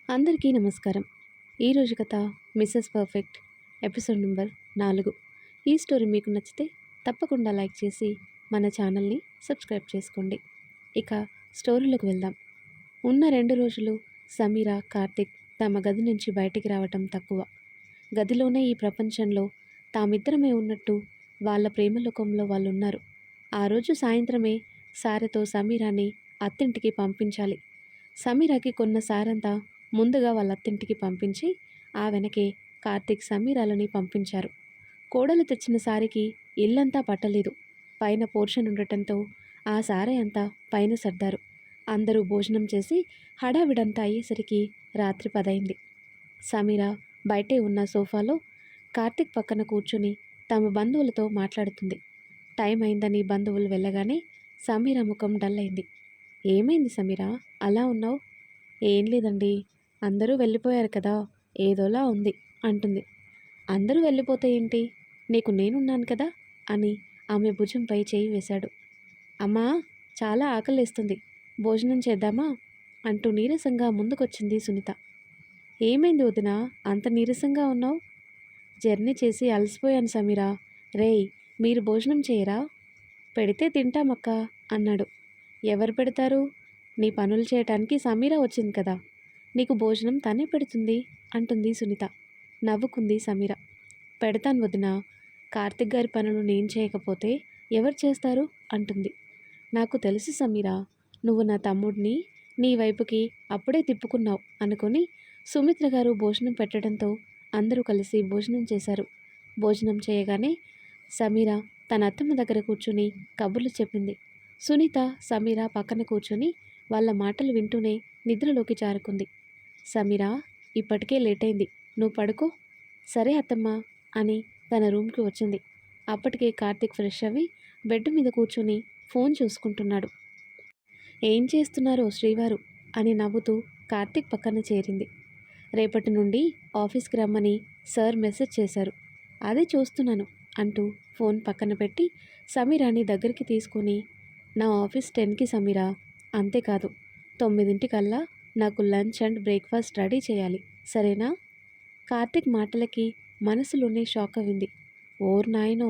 అందరికీ నమస్కారం. ఈరోజు కథ మిసెస్ పర్ఫెక్ట్ ఎపిసోడ్ నెంబర్ 4. ఈ స్టోరీ మీకు నచ్చితే తప్పకుండా లైక్ చేసి మన ఛానల్ని సబ్స్క్రైబ్ చేసుకోండి. ఇక స్టోరీలోకి వెళ్దాం. ఉన్న 2 రోజులు సమీర, కార్తిక్ తమ గది నుంచి బయటికి రావటం తక్కువ. గదిలోనే ఈ ప్రపంచంలో తామిద్దరమే ఉన్నట్టు వాళ్ళ ప్రేమలోకంలో వాళ్ళున్నారు. ఆ రోజు సాయంత్రమే సారెతో సమీరాని అత్తింటికి పంపించాలి. సమీరాకి కొన్న సారంతా ముందుగా వాళ్ళ అత్తింటికి పంపించి ఆ వెనకే కార్తీక్ సమీరాలని పంపించారు. కోడలు తెచ్చిన సారికి ఇల్లంతా పట్టలేదు. పైన పోర్షన్ ఉండటంతో ఆ సారే అంతా పైన సర్దారు. అందరూ భోజనం చేసి హడావిడంతా అయ్యేసరికి రాత్రి 10 అయింది. సమీర బయటే ఉన్న సోఫాలో కార్తీక్ పక్కన కూర్చుని తమ బంధువులతో మాట్లాడుతుంది. టైం అయిందని బంధువులు వెళ్ళగానే సమీర ముఖం డల్ అయింది. ఏమైంది సమీర, అలా ఉన్నావు? ఏం లేదండి, అందరూ వెళ్ళిపోయారు కదా, ఏదోలా ఉంది అంటుంది. అందరూ వెళ్ళిపోతే ఏంటి, నీకు నేనున్నాను కదా అని ఆమె భుజంపై చేయి వేశాడు. అమ్మా, చాలా ఆకలేస్తుంది, భోజనం చేద్దామా అంటూ నీరసంగా ముందుకొచ్చింది సునీత. ఏమైంది వదినా, అంత నీరసంగా ఉన్నావు? జర్నీ చేసి అలసిపోయాను సమీరా. రేయ్, మీరు భోజనం చేయరా? పెడితే తింటామక్క అన్నాడు. ఎవరు పెడతారు? నీ పనులు చేయటానికి సమీర వచ్చింది కదా, నీకు భోజనం తనే పెడుతుంది అంటుంది సునీత. నవ్వుకుంది సమీర. పెడతాను వదినా, కార్తిక్ గారి పనులు నేను చేయకపోతే ఎవరు చేస్తారు అంటుంది. నాకు తెలుసు సమీర, నువ్వు నా తమ్ముడిని నీ వైపుకి అప్పుడే తిప్పుకున్నావు అనుకొని సుమిత్ర గారు భోజనం పెట్టడంతో అందరూ కలిసి భోజనం చేశారు. భోజనం చేయగానే సమీర తన అత్తమ్మ దగ్గర కూర్చుని కబుర్లు చెప్పింది. సునీత సమీర పక్కన కూర్చొని వాళ్ళ మాటలు వింటూనే నిద్రలోకి జారుకుంది. సమీర, ఇప్పటికే లేట్ అయింది, నువ్వు పడుకో. సరే అత్తమ్మ అని తన రూమ్కి వచ్చింది. అప్పటికే కార్తిక్ ఫ్రెష్ అవి బెడ్ మీద కూర్చొని ఫోన్ చూసుకుంటున్నాడు. ఏం చేస్తున్నారో శ్రీవారు అని నవ్వుతూ కార్తిక్ పక్కన చేరింది. రేపటి నుండి ఆఫీస్కి రమ్మని సార్ మెసేజ్ చేశారు, అదే చూస్తున్నాను అంటూ ఫోన్ పక్కన పెట్టి సమీరాని దగ్గరికి తీసుకుని, నా ఆఫీస్ 10కి సమీరా, అంతేకాదు 9 నాకు లంచ్ అండ్ బ్రేక్ఫాస్ట్ రెడీ చేయాలి, సరేనా? కార్తిక్ మాటలకి మనసులోనే షాక్ అయింది. ఓర్ నాయనో,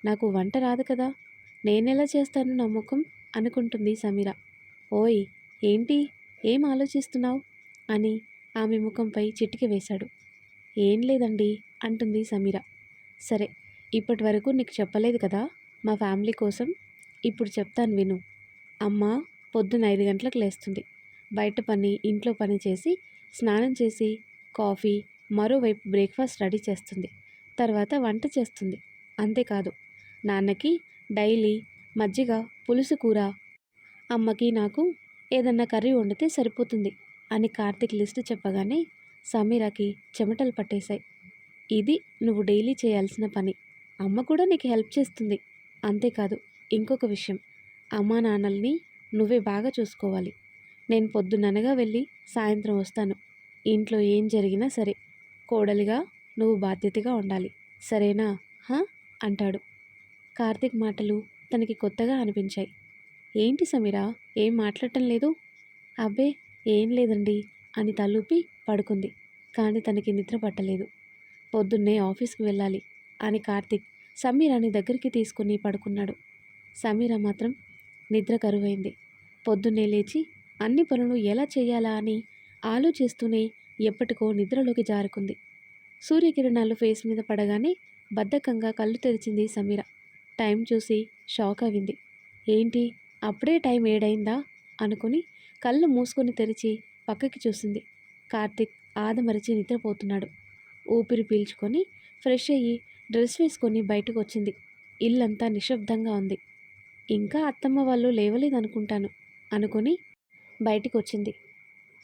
నాకు వంట రాదు కదా, నేనెలా చేస్తాను నా ముఖం అనుకుంటుంది సమీర. ఓయ్, ఏంటి, ఏం ఆలోచిస్తున్నావు అని ఆమె ముఖంపై చిటికి వేశాడు. ఏం లేదండి అంటుంది సమీర. సరే, ఇప్పటి వరకు నీకు చెప్పలేదు కదా మా ఫ్యామిలీ కోసం, ఇప్పుడు చెప్తాను విను. అమ్మ పొద్దున 5 గంటలకు లేస్తుంది. బయట పని ఇంట్లో పని చేసి స్నానం చేసి కాఫీ, మరోవైపు బ్రేక్ఫాస్ట్ రెడీ చేస్తుంది. తర్వాత వంట చేస్తుంది. అంతేకాదు నాన్నకి డైలీ మజ్జిగ, పులుసు కూర, అమ్మకి నాకు ఏదన్నా కర్రీ వండితే సరిపోతుంది అని కార్తిక్ లిస్టు చెప్పగానే సమీరాకి చెమటలు పట్టేశాయి. ఇది నువ్వు డైలీ చేయాల్సిన పని, అమ్మ కూడా నీకు హెల్ప్ చేస్తుంది. అంతేకాదు ఇంకొక విషయం, అమ్మా నాన్నల్ని నువ్వే బాగా చూసుకోవాలి. నేను పొద్దున్ననగా వెళ్ళి సాయంత్రం వస్తాను. ఇంట్లో ఏం జరిగినా సరే కోడలిగా నువ్వు బాధ్యతగా ఉండాలి, సరేనా? అంటాడు. కార్తిక్ మాటలు తనకి కొత్తగా అనిపించాయి. ఏంటి సమీరా, ఏం మాట్లాడటం లేదు? అబ్బే ఏం లేదండి అని తలూపి పడుకుంది. కానీ తనకి నిద్ర పట్టలేదు. పొద్దున్నే ఆఫీస్కి వెళ్ళాలి అని కార్తిక్ సమీరాని దగ్గరికి తీసుకుని పడుకున్నాడు. సమీర మాత్రం నిద్ర కరువైంది. పొద్దున్నే లేచి అన్ని పనులు ఎలా చేయాలా అని ఆలోచిస్తూనే ఎప్పటికో నిద్రలోకి జారుకుంది. సూర్యకిరణాలు ఫేస్ మీద పడగానే బద్ధకంగా కళ్ళు తెరిచింది సమీర. టైం చూసి షాక్ అయింది. ఏంటి, అప్పుడే టైం 7 అయిందా అనుకుని కళ్ళు మూసుకొని తెరిచి పక్కకి చూసింది. కార్తిక్ ఆదమరిచి నిద్రపోతున్నాడు. ఊపిరి పీల్చుకొని ఫ్రెష్ అయ్యి డ్రెస్ వేసుకొని బయటకు వచ్చింది. ఇల్లంతా నిశ్శబ్దంగా ఉంది. ఇంకా అత్తమ్మ వాళ్ళు లేవలేదనుకుంటాను అనుకుని బయటికి వచ్చింది.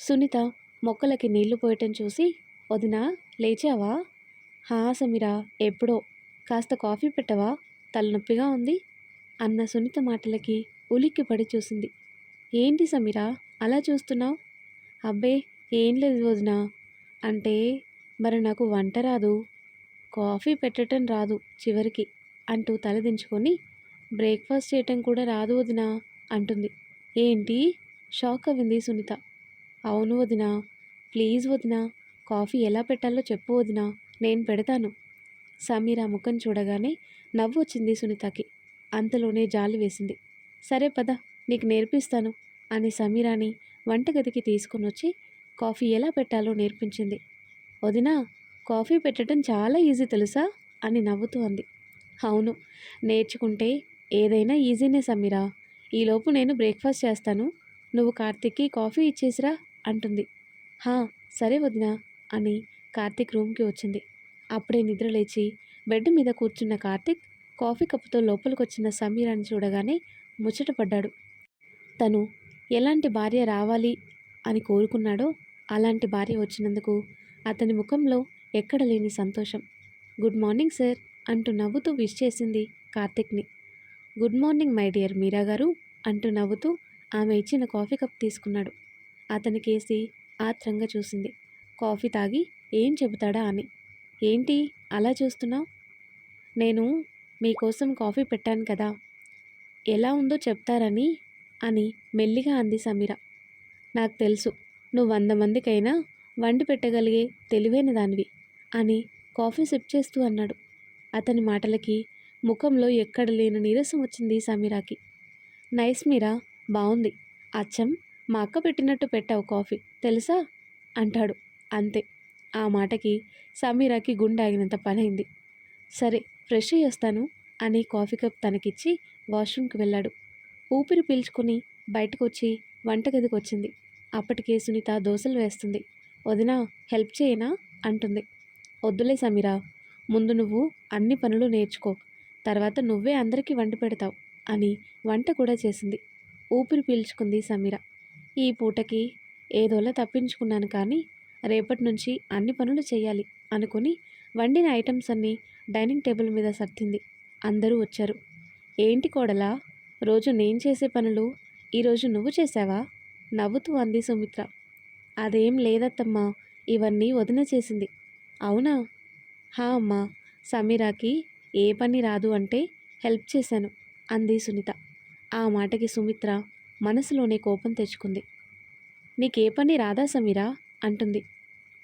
సునీత మొక్కలకి నీళ్లు పోయటం చూసి, వదినా లేచావా? హా సమీరా, ఎప్పుడో, కాస్త కాఫీ పెట్టవా, తలనొప్పిగా ఉంది అన్న సునీత మాటలకి ఉలిక్కిపడి చూసింది. ఏంటి సమీరా అలా చూస్తున్నావు? అబ్బే ఏం లేదు వదినా. అంటే మరి నాకు వంట రాదు, కాఫీ పెట్టడం రాదు చివరికి అంటూ తలదించుకొని, బ్రేక్ఫాస్ట్ చేయటం కూడా రాదు వదినా అంటుంది. ఏంటి? షాక్ అయింది సునీత. అవును వదినా, ప్లీజ్ వదినా, కాఫీ ఎలా పెట్టాలో చెప్పు వదినా, నేను పెడతాను. సమీరా ముఖం చూడగానే నవ్వు వచ్చింది సునీతకి. అంతలోనే జాలి వేసింది. సరే పద, నీకు నేర్పిస్తాను అని సమీరాని వంటగదికి తీసుకుని వచ్చి కాఫీ ఎలా పెట్టాలో నేర్పించింది. వదినా, కాఫీ పెట్టడం చాలా ఈజీ తెలుసా అని నవ్వుతూ అంది. అవును, నేర్చుకుంటే ఏదైనా ఈజీనే సమీరా. ఈలోపు నేను బ్రేక్ఫాస్ట్ చేస్తాను, నువ్వు కార్తీక్కి కాఫీ ఇచ్చేసిరా అంటుంది. హా, సరే వదినా అని కార్తీక్ రూమ్కి వచ్చింది. అప్పుడే నిద్ర లేచి బెడ్ మీద కూర్చున్న కార్తీక్ కాఫీ కప్పుతో లోపలికొచ్చిన సమీరాని చూడగానే ముచ్చటపడ్డాడు. తను ఎలాంటి భార్య రావాలి అని కోరుకున్నాడో అలాంటి భార్య వచ్చినందుకు అతని ముఖంలో ఎక్కడ లేని సంతోషం. గుడ్ మార్నింగ్ సార్ అంటూ నవ్వుతూ విష్ చేసింది కార్తీక్ని. గుడ్ మార్నింగ్ మై డియర్ మీరా గారు అంటూ నవ్వుతూ ఆమె ఇచ్చిన కాఫీ కప్ తీసుకున్నాడు. అతని కేసి ఆత్రంగా చూసింది, కాఫీ తాగి ఏం చెబుతాడా అని. ఏంటి అలా చూస్తున్నావు? నేను మీకోసం కాఫీ పెట్టాను కదా, ఎలా ఉందో చెప్తారని అని మెల్లిగా అంది సమీర. నాకు తెలుసు, నువ్వు 100 మందికైనా వండి పెట్టగలిగే తెలివైన దానివి అని కాఫీ సిప్ చేస్తూ అన్నాడు. అతని మాటలకి ముఖంలో ఎక్కడ లేని నీరసం వచ్చింది సమీరాకి. నైస్ మీరా, బాగుంది. అచ్చం మా అక్క పెట్టినట్టు పెట్టావు కాఫీ తెలుసా అంటాడు. అంతే, ఆ మాటకి సమీరాకి గుండె ఆగినంత పనైంది. సరే, ఫ్రెష్ అయ్యి వస్తాను అని కాఫీ కప్ తనకిచ్చి వాష్రూమ్కి వెళ్ళాడు. ఊపిరి పీల్చుకొని బయటకు వచ్చి వంటగదికి వచ్చింది. అప్పటికే సునీత దోశలు వేస్తుంది. వదినా, హెల్ప్ చేయనా అంటుంది. వద్దులే సమీరా, ముందు నువ్వు అన్ని పనులు నేర్చుకో, తర్వాత నువ్వే అందరికీ వండి పెడతావు అని వంట కూడా చేసింది. ఊపిరి పీల్చుకుంది సమీర. ఈ పూటకి ఏదోలా తప్పించుకున్నాను, కానీ రేపటి నుంచి అన్ని పనులు చేయాలి అనుకుని వండిన ఐటమ్స్ అన్నీ డైనింగ్ టేబుల్ మీద సర్దింది. అందరూ వచ్చారు. ఏంటి కోడలా, రోజు నేను చేసే పనులు ఈరోజు నువ్వు చేసావా నవ్వుతూ అంది సుమిత్ర. అదేం లేదత్తమ్మా, ఇవన్నీ వదిన చేసింది. అవునా? హా అమ్మా, సమీరాకి ఏ పని రాదు అంటే హెల్ప్ చేశాను అంది సునీత. ఆ మాటకి సుమిత్ర మనసులోనే కోపం తెచ్చుకుంది. నీకే పని రాదా సమీరా అంటుంది.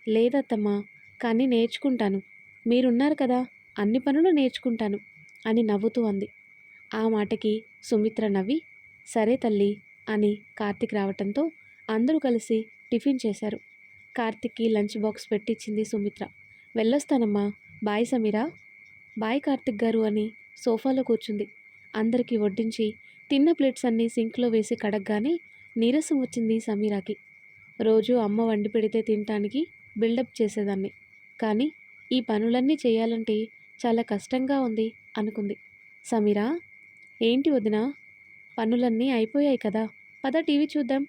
లేదత్తమ్మా, కానీ నేర్చుకుంటాను, మీరున్నారు కదా, అన్ని పనులు నేర్చుకుంటాను అని నవ్వుతూ అంది. ఆ మాటకి సుమిత్ర నవ్వి సరే తల్లి అని కార్తీక్ రావటంతో అందరూ కలిసి టిఫిన్ చేశారు. కార్తీక్కి లంచ్ బాక్స్ పెట్టించింది సుమిత్ర. వెళ్ళొస్తానమ్మా, బాయ్ సమీరా. బాయ్ కార్తీక్ గారు అని సోఫాలో కూర్చుంది. అందరికీ వడ్డించి తిన్న ప్లేట్స్ అన్నీ సింక్లో వేసి కడగగానే నీరసం వచ్చింది సమీరాకి. రోజు అమ్మ వండి పెడితే తినటానికి బిల్డప్ చేసేదాన్ని, కానీ ఈ పనులన్నీ చేయాలంటే చాలా కష్టంగా ఉంది అనుకుంది. సమీరా, ఏంటి వదినా, పనులన్నీ అయిపోయాయి కదా, పద టీవీ చూద్దాం.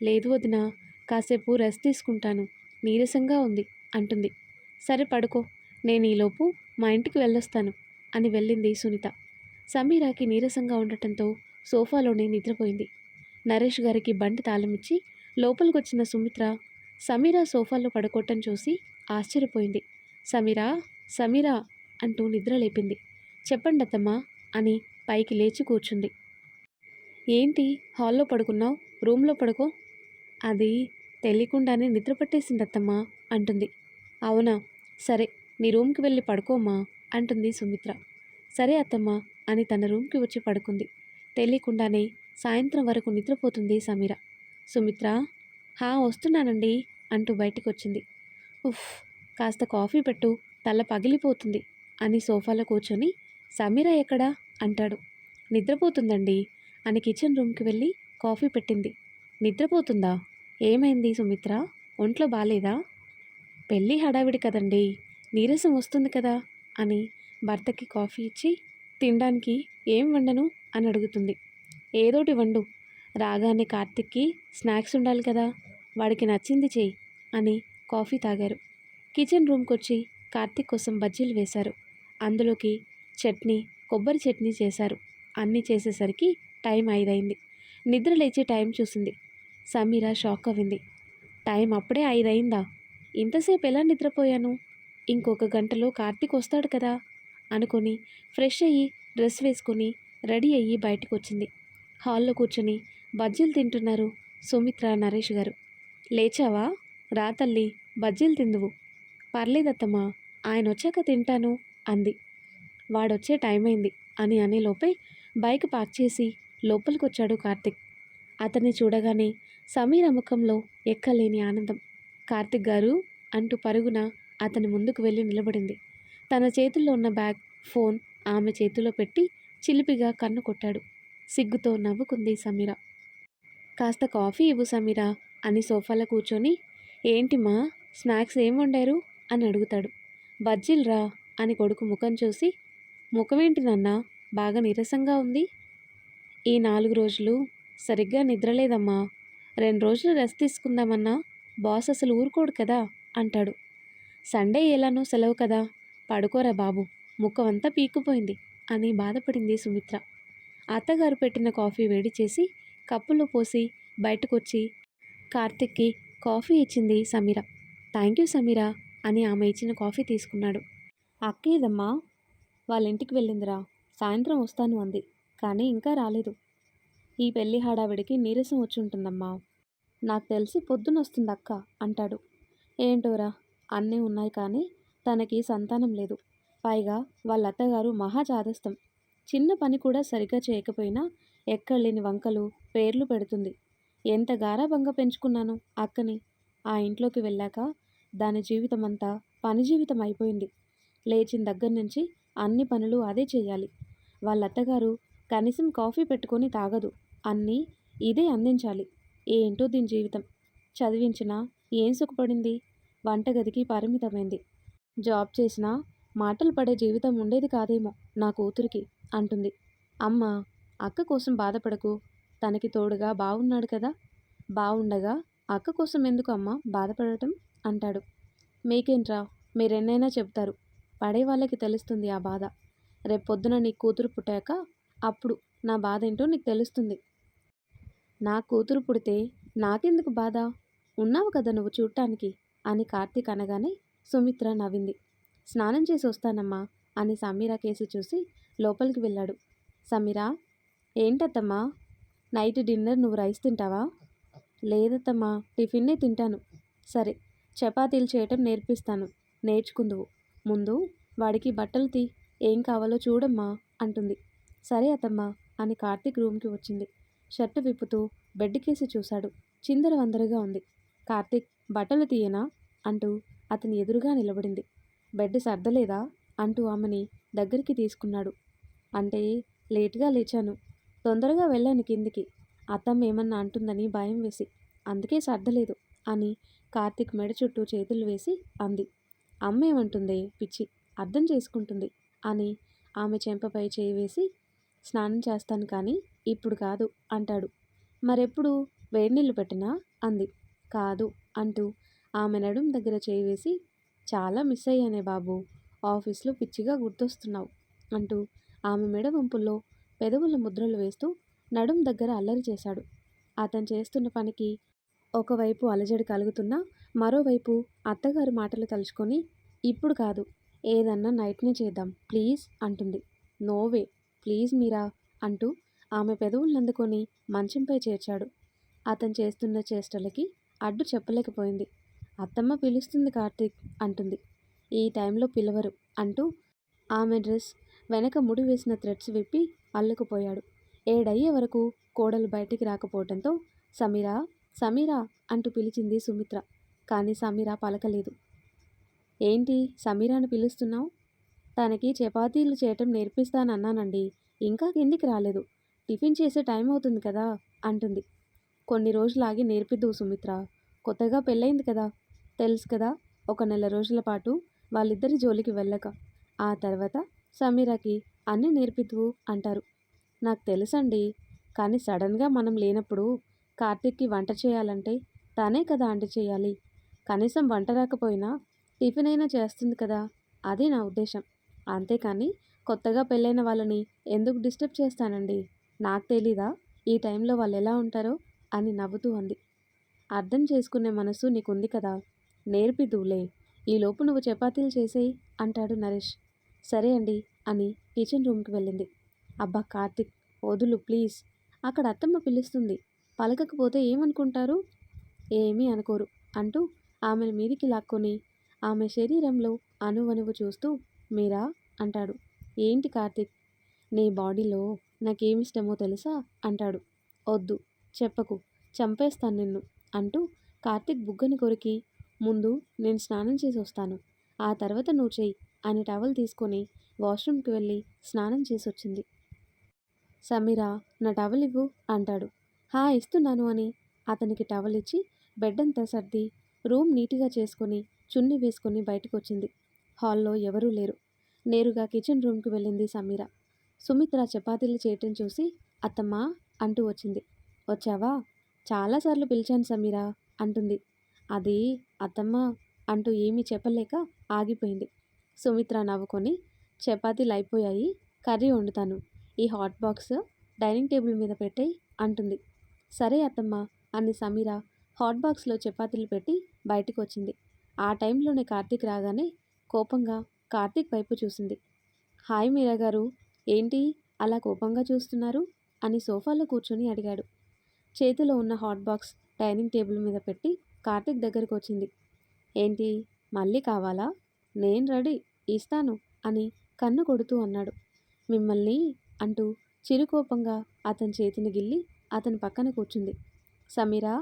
లేదు వదినా, కాసేపు రెస్ట్ తీసుకుంటాను, నీరసంగా ఉంది అంటుంది. సరే పడుకో, నేను ఈలోపు మా ఇంటికి వెళ్ళొస్తాను అని వెళ్ళింది సునీత. సమీరాకి నీరసంగా ఉండటంతో సోఫాలోనే నిద్రపోయింది. నరేష్ గారికి బండి తాళమిచ్చి లోపలికొచ్చిన సుమిత్ర సమీరా సోఫాలో పడుకోవటం చూసి ఆశ్చర్యపోయింది. సమీరా, సమీరా అంటూ నిద్ర లేపింది. చెప్పండి అత్తమ్మా అని పైకి లేచి కూర్చుంది. ఏంటి హాల్లో పడుకున్నావు, రూమ్లో పడుకో. అది తెలియకుండానే నిద్ర పట్టేసిందత్తమ్మా అంటుంది. అవునా, సరే నీ రూమ్కి వెళ్ళి పడుకోమ్మా అంటుంది సుమిత్ర. సరే అత్తమ్మా అని తన రూమ్కి వచ్చి పడుకుంది. తెలియకుండానే సాయంత్రం వరకు నిద్రపోతుంది సమీర. సుమిత్ర, హా వస్తున్నానండి అంటూ బయటికి వచ్చింది. ఉఫ్, కాస్త కాఫీ పెట్టు, తల పగిలిపోతుంది అని సోఫాలో కూర్చొని సమీర ఎక్కడా అంటాడు. నిద్రపోతుందండి అని కిచెన్ రూమ్కి వెళ్ళి కాఫీ పెట్టింది. నిద్రపోతుందా? ఏమైంది సుమిత్ర, ఒంట్లో బాలేదా? పెళ్ళి హడావిడి కదండి, నీరసం వస్తుంది కదా అని భర్తకి కాఫీ ఇచ్చి తినడానికి ఏం వండను అని అడుగుతుంది. ఏదోటి వండు, రాగానే కార్తిక్కి స్నాక్స్ ఉండాలి కదా, వాడికి నచ్చింది చెయ్యి అని కాఫీ తాగారు. కిచెన్ రూమ్కి వచ్చి కార్తిక్ కోసం బజ్జీలు వేశారు. అందులోకి చట్నీ, కొబ్బరి చట్నీ చేశారు. అన్నీ చేసేసరికి టైం 5 అయింది. నిద్ర లేచి టైం చూసింది. సమీర షాక్ అయింది. టైం అప్పుడే 5 అయిందా, ఇంతసేపు ఎలా నిద్రపోయాను, ఇంకొక గంటలో కార్తీక్ వస్తాడు కదా అనుకొని ఫ్రెష్ అయ్యి డ్రెస్ వేసుకొని రెడీ అయ్యి బయటకు వచ్చింది. హాల్లో కూర్చొని బజ్జీలు తింటున్నారు సుమిత్ర, నరేష్ గారు. లేచావా, రా తల్లి, బజ్జీలు తిందువు. పర్లేదత్తమ్మా, ఆయన వచ్చాక తింటాను అంది. వాడొచ్చే టైం అయింది అని అనేలోపే బైక్ పార్క్ చేసి లోపలికొచ్చాడు కార్తిక్. అతన్ని చూడగానే సమీర ముఖంలో ఎక్కలేని ఆనందం. కార్తిక్ గారు అంటూ పరుగున అతని ముందుకు వెళ్ళి నిలబడింది. తన చేతుల్లో ఉన్న బ్యాగ్, ఫోన్ ఆమె చేతిలో పెట్టి చిలిపిగా కన్ను కొట్టాడు. సిగ్గుతో నవ్వుకుంది సమీర. కాస్త కాఫీ ఇవ్వు సమీర అని సోఫాలో కూర్చొని, ఏంటిమా స్నాక్స్ ఏం వండారు అని అడుగుతాడు. బజ్జీల్రా అని కొడుకు ముఖం చూసి, ముఖమేంటి నాన్న బాగా నీరసంగా ఉంది? ఈ 4 రోజులు సరిగ్గా నిద్రలేదమ్మా. 2 రోజులు రెస్ట్ తీసుకుందామన్నా బాస్ అసలు ఊరుకోడు కదా అంటాడు. సండే ఎలానో సెలవు కదా, పడుకోరా బాబు, ముఖం అంతా పీక్కుపోయింది అని బాధపడింది సుమిత్ర. అత్తగారు పెట్టిన కాఫీ వేడి చేసి కప్పులో పోసి బయటకొచ్చి కార్తిక్కి కాఫీ ఇచ్చింది సమీర. థ్యాంక్ యూ సమీర అని ఆమె ఇచ్చిన కాఫీ తీసుకున్నాడు. అక్కేదమ్మా? వాళ్ళ ఇంటికి వెళ్ళిందిరా, సాయంత్రం వస్తాను అంది, కానీ ఇంకా రాలేదు. ఈ పెళ్లి హడావిడికి నీరసం వచ్చుంటుందమ్మా. నాకు తెలిసి పొద్దునొస్తుంది అక్క అంటాడు. ఏంటోరా, అన్నీ ఉన్నాయి కానీ తనకి సంతానం లేదు. పైగా వాళ్ళ అత్తగారు మహా చాదస్తం. చిన్న పని కూడా సరిగ్గా చేయకపోయినా ఎక్కడలేని వంకలు పేర్లు పెడుతుంది. ఎంత గారాబంగా పెంచుకున్నాను అక్కని. ఆ ఇంట్లోకి వెళ్ళాక దాని జీవితం అంతా పని జీవితం అయిపోయింది. లేచిన దగ్గర నుంచి అన్ని పనులు అదే చేయాలి. వాళ్ళ అత్తగారు కనీసం కాఫీ పెట్టుకొని తాగదు. అన్నీ ఇదే అందించాలి. ఏంటో దీని జీవితం. చదివించినా ఏం సుఖపడింది? వంటగదికి పరిమితమైంది. జాబ్ చేసినా మాటలు పడే జీవితం ఉండేది కాదేమో నా కూతురికి అంటుంది. అమ్మ, అక్క కోసం బాధపడకు. తనకి తోడుగా బావున్నాడు కదా. బావుండగా అక్క కోసం ఎందుకు అమ్మ బాధపడటం అంటాడు. మీకేంట్రా, మీరెన్నైనా చెప్తారు. పడే వాళ్ళకి తెలుస్తుంది ఆ బాధ. రేపొద్దున నీ కూతురు పుట్టాక అప్పుడు నా బాధ ఏంటో నీకు తెలుస్తుంది. నా కూతురు పుడితే నాకెందుకు బాధ? ఉన్నావు కదా నువ్వు చూడటానికి అని కార్తీక్ అనగానే సుమిత్ర నవ్వింది. స్నానం చేసి వస్తానమ్మా అని సమీర కేసి చూసి లోపలికి వెళ్ళాడు. సమీరా, ఏంటత్తమ్మా, నైట్ డిన్నర్ నువ్వు రైస్ తింటావా? లేదత్తమ్మా, టిఫిన్నే తింటాను. సరే, చపాతీలు చేయటం నేర్పిస్తాను, నేర్చుకుందువు. ముందు వాడికి బట్టలు తీ, ఏం కావాలో చూడమ్మా అంటుంది. సరే అత్తమ్మా అని కార్తీక్ రూమ్కి వచ్చింది. షర్టు విప్పుతూ బెడ్ కేసి చూశాడు. చిందరవందరగా ఉంది. కార్తీక్, బట్టలు తీయనా అంటూ అతని ఎదురుగా నిలబడింది. బెడ్ సర్దలేదా అంటూ ఆమెని దగ్గరికి తీసుకున్నాడు. అంటే లేటుగా లేచాను, తొందరగా వెళ్ళాను కిందికి, అత్తమ్మ ఏమన్నా అంటుందని భయం వేసి, అందుకే సర్దలేదు అని కార్తీక్ మెడ చుట్టూ చేతులు వేసి అంది. అమ్మ ఏమంటుంది పిచ్చి, అర్థం చేసుకుంటుంది అని ఆమె చెంపపై చేయి వేసి, స్నానం చేస్తాను కానీ ఇప్పుడు కాదు అంటాడు. మరెప్పుడు, వేడినీళ్ళు పెట్టినా అంది. కాదు అంటూ ఆమె నడుం దగ్గర చేయి వేసి, చాలా మిస్ అయ్యానే బాబు, ఆఫీస్లో పిచ్చిగా గుర్తొస్తున్నావు అంటూ ఆమె మెడ వంపుల్లో పెదవుల ముద్రలు వేస్తూ నడుం దగ్గర అల్లరి చేశాడు. అతను చేస్తున్న పనికి ఒకవైపు అలజడి కలుగుతున్నా మరోవైపు అత్తగారి మాటలు తలుచుకొని, ఇప్పుడు కాదు, ఏదన్నా నైట్నే చేద్దాం ప్లీజ్ అంటుంది. నోవే, ప్లీజ్ మీరా అంటూ ఆమె పెదవులందుకొని మంచంపై చేర్చాడు. అతను చేస్తున్న చేష్టలకి అడ్డు చెప్పలేకపోయింది. అత్తమ్మ పిలుస్తుంది కార్తీక్ అంటుంది. ఈ టైంలో పిలవరు అంటూ ఆమె డ్రెస్ వెనక ముడి వేసిన థ్రెడ్స్ విప్పి అల్లుకుపోయాడు. 7 అయ్యే వరకు కోడలు బయటికి రాకపోవడంతో సమీరా, సమీరా అంటూ పిలిచింది సుమిత్ర. కానీ సమీర పలకలేదు. ఏంటి సమీరాని పిలుస్తున్నావు? తనకి చపాతీలు చేయటం నేర్పిస్తానన్నానండి, ఇంకా కిందికి రాలేదు. టిఫిన్ చేసే టైం అవుతుంది కదా అంటుంది. కొన్ని రోజులాగి నేర్పిద్దువు సుమిత్ర, కొత్తగా పెళ్ళయింది కదా, తెలుసు కదా. ఒక నెల రోజుల పాటు వాళ్ళిద్దరి జోలికి వెళ్ళక ఆ తర్వాత సమీరాకి అన్నీ నేర్పిద్దువు అంటారు. నాకు తెలుసండి, కానీ సడన్గా మనం లేనప్పుడు కార్తీక్కి వంట చేయాలంటే తనే కదా ఆంటీ చేయాలి. కనీసం వంట రాకపోయినా టిఫిన్ అయినా చేస్తుంది కదా, అదే నా ఉద్దేశం. అంతేకాని కొత్తగా పెళ్ళైన వాళ్ళని ఎందుకు డిస్టర్బ్ చేస్తానండి? నాకు తెలీదా ఈ టైంలో వాళ్ళు ఎలా ఉంటారో అని నవ్వుతూ అంది. అర్థం చేసుకునే మనసు నీకుంది కదా, నేర్పిద్దువులే. ఈలోపు నువ్వు చపాతీలు చేసేయి అంటాడు నరేష్. సరే అండి అని కిచెన్ రూమ్కి వెళ్ళింది. అబ్బా కార్తిక్, వదులు ప్లీజ్, అక్కడ అత్తమ్మ పిలుస్తుంది, పలకకపోతే ఏమనుకుంటారు? ఏమీ అనుకోరు అంటూ ఆమెను మీదికి లాక్కొని ఆమె శరీరంలో అణువణువు చూస్తూ మీరా అంటాడు. ఏంటి కార్తీక్, నీ బాడీలో నాకేమిష్టమో తెలుసా అంటాడు. వద్దు చెప్పకు, చంపేస్తాను నిన్ను అంటూ కార్తీక్ బుగ్గని కొరికి, ముందు నేను స్నానం చేసి వస్తాను, ఆ తర్వాత నువ్వు చెయ్యి అని టవల్ తీసుకొని వాష్రూమ్కి వెళ్ళి స్నానం చేసి వచ్చింది. సమీరా నా టవల్ ఇవ్వు అంటాడు. హా ఇస్తున్నాను అని అతనికి టవల్ ఇచ్చి బెడ్ అంతా సర్ది రూమ్ నీట్గా చేసుకొని చున్నీ వేసుకొని బయటకు వచ్చింది. హాల్లో ఎవరూ లేరు. నేరుగా కిచెన్ రూమ్కి వెళ్ళింది సమీర. సుమిత్ర చపాతీలు చేయటం చూసి అత్తమ్మా అంటూ వచ్చింది. వచ్చావా, చాలాసార్లు పిలిచాను సమీరా అంటుంది. అది అత్తమ్మ అంటూ ఏమీ చెప్పలేక ఆగిపోయింది. సుమిత్ర నవ్వుకొని చపాతీలు అయిపోయాయి, కర్రీ వండుతాను, ఈ హాట్ బాక్స్ డైనింగ్ టేబుల్ మీద పెట్టేయి అంటుంది. సరే అత్తమ్మ అని సమీర హాట్ బాక్స్లో చపాతీలు పెట్టి బయటకు వచ్చింది. ఆ టైంలోనే కార్తీక్ రాగానే కోపంగా కార్తీక్ వైపు చూసింది. హాయ్ మీరా గారు, ఏంటి అలా కోపంగా చూస్తున్నారు అని సోఫాలో కూర్చొని అడిగాడు. చేతిలో ఉన్న హాట్ బాక్స్ డైనింగ్ టేబుల్ మీద పెట్టి కార్తీక్ దగ్గరకు వచ్చింది. ఏంటి మళ్ళీ కావాలా, నేను రెడీ, ఇస్తాను అని కన్ను కొడుతూ అన్నాడు. మిమ్మల్ని అంటూ చిరుకోపంగా అతని చేతిని గిల్లి అతని పక్కన కూర్చుంది. సమీరా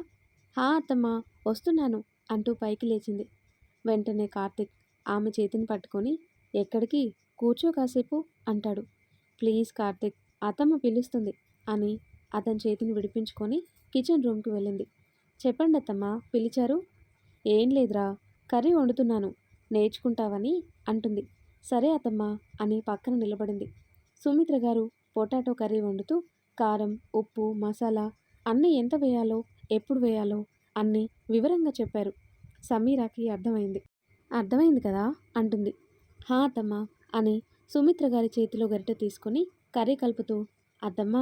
హా అత్తమ్మ వస్తున్నాను అంటూ పైకి లేచింది. వెంటనే కార్తీక్ ఆమె చేతిని పట్టుకొని ఎక్కడికి, కూర్చో కాసేపు అంటాడు. ప్లీజ్ కార్తీక్, అత్తమ్మ పిలుస్తుంది అని అతని చేతిని విడిపించుకొని కిచెన్ రూమ్కి వెళ్ళింది. చెప్పండి అత్తమ్మ, పిలిచారు? ఏం లేదురా, కర్రీ వండుతున్నాను, నేర్చుకుంటావని అంటుంది. సరే అత్తమ్మ అని పక్కన నిలబడింది. సుమిత్ర గారు పొటాటో కర్రీ వండుతూ కారం, ఉప్పు, మసాలా అన్నీ ఎంత వేయాలో, ఎప్పుడు వేయాలో అన్నీ వివరంగా చెప్పారు. సమీరాకి అర్థమైంది. అర్థమైంది కదా అంటుంది. హా అత్తమ్మ అని సుమిత్ర గారి చేతిలో గరిటె తీసుకొని కర్రీ కలుపుతూ, అత్తమ్మ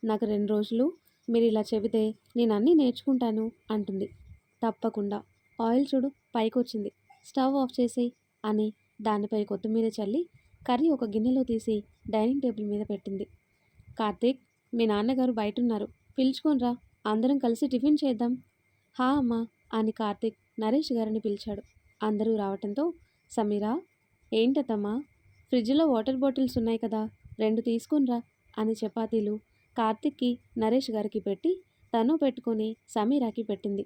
నాకు 2 రోజులు మీరు ఇలా చెబితే నేను అన్నీ నేర్చుకుంటాను అంటుంది. తప్పకుండా, ఆయిల్ చూడు పైకొచ్చింది, స్టవ్ ఆఫ్ చేసేయి అని దానిపై కొత్తిమీర చల్లి కర్రీ ఒక గిన్నెలో తీసి డైనింగ్ టేబుల్ మీద పెట్టింది. కార్తీక్, మీ నాన్నగారు బయటున్నారు, పిలుచుకోనరా, అందరం కలిసి టిఫిన్ చేద్దాం. హా అమ్మా అని కార్తీక్ నరేష్ గారిని పిలిచాడు. అందరూ రావటంతో సమీరా ఏంటత్తమ్మా, ఫ్రిడ్జ్లో వాటర్ బాటిల్స్ ఉన్నాయి కదా, 2 తీసుకునిరా అని చపాతీలు కార్తీక్కి నరేష్ గారికి పెట్టి తను పెట్టుకొని సమీరాకి పెట్టింది.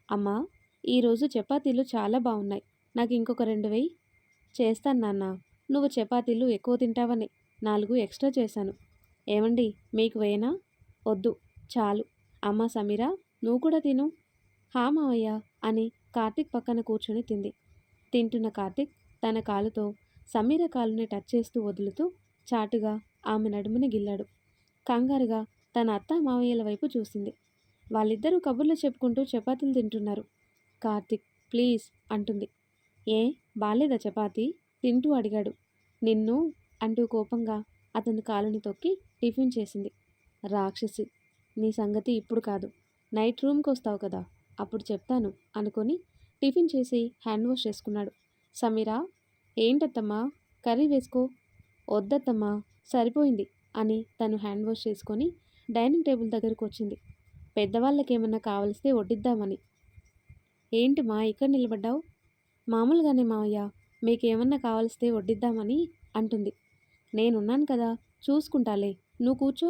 అమ్మా ఈరోజు చపాతీలు చాలా బాగున్నాయి, నాకు ఇంకొక 2 వెయ్యి. చేస్తాను నాన్న, నువ్వు చపాతీలు ఎక్కువ తింటావని 4 ఎక్స్ట్రా చేశాను. ఏమండి మీకు వేయనా? వద్దు చాలు. అమ్మా సమీరా నువ్వు కూడా తిను. హా మావయ్య అని కార్తీక్ పక్కన కూర్చొని తింది. తింటున్న కార్తీక్ తన కాలుతో సమీర కాలుని టచ్ చేస్తూ వదులుతూ చాటుగా ఆమె నడుముని గిల్లాడు. కంగారుగా తన అత్త మావయ్యల వైపు చూసింది. వాళ్ళిద్దరూ కబుర్లు చెప్పుకుంటూ చపాతీలు తింటున్నారు. కార్తీక్ ప్లీజ్ అంటుంది. ఏ బాలేదా చపాతీ తింటూ అడిగాడు. నిన్ను అంటూ కోపంగా అతని కాలుని తొక్కి టిఫిన్ చేసింది. రాక్షసి, నీ సంగతి ఇప్పుడు కాదు, నైట్ రూమ్కి వస్తావు కదా అప్పుడు చెప్తాను అనుకొని టిఫిన్ చేసి హ్యాండ్ వాష్ చేసుకున్నాడు. సమీరా ఏంటత్తమ్మా, కర్రీ వేసుకో. వద్దత్తమ్మా సరిపోయింది అని తను హ్యాండ్ వాష్ చేసుకొని డైనింగ్ టేబుల్ దగ్గరకు వచ్చింది. పెద్దవాళ్ళకేమన్నా కావలిస్తే వడ్డిద్దామని. ఏంటి మా ఇక్కడ నిలబడ్డావు? మామూలుగానే మావయ్య, మీకేమన్నా కావలిస్తే వడ్డిద్దామని అంటుంది. నేనున్నాను కదా, చూసుకుంటాలే, నువ్వు కూర్చో.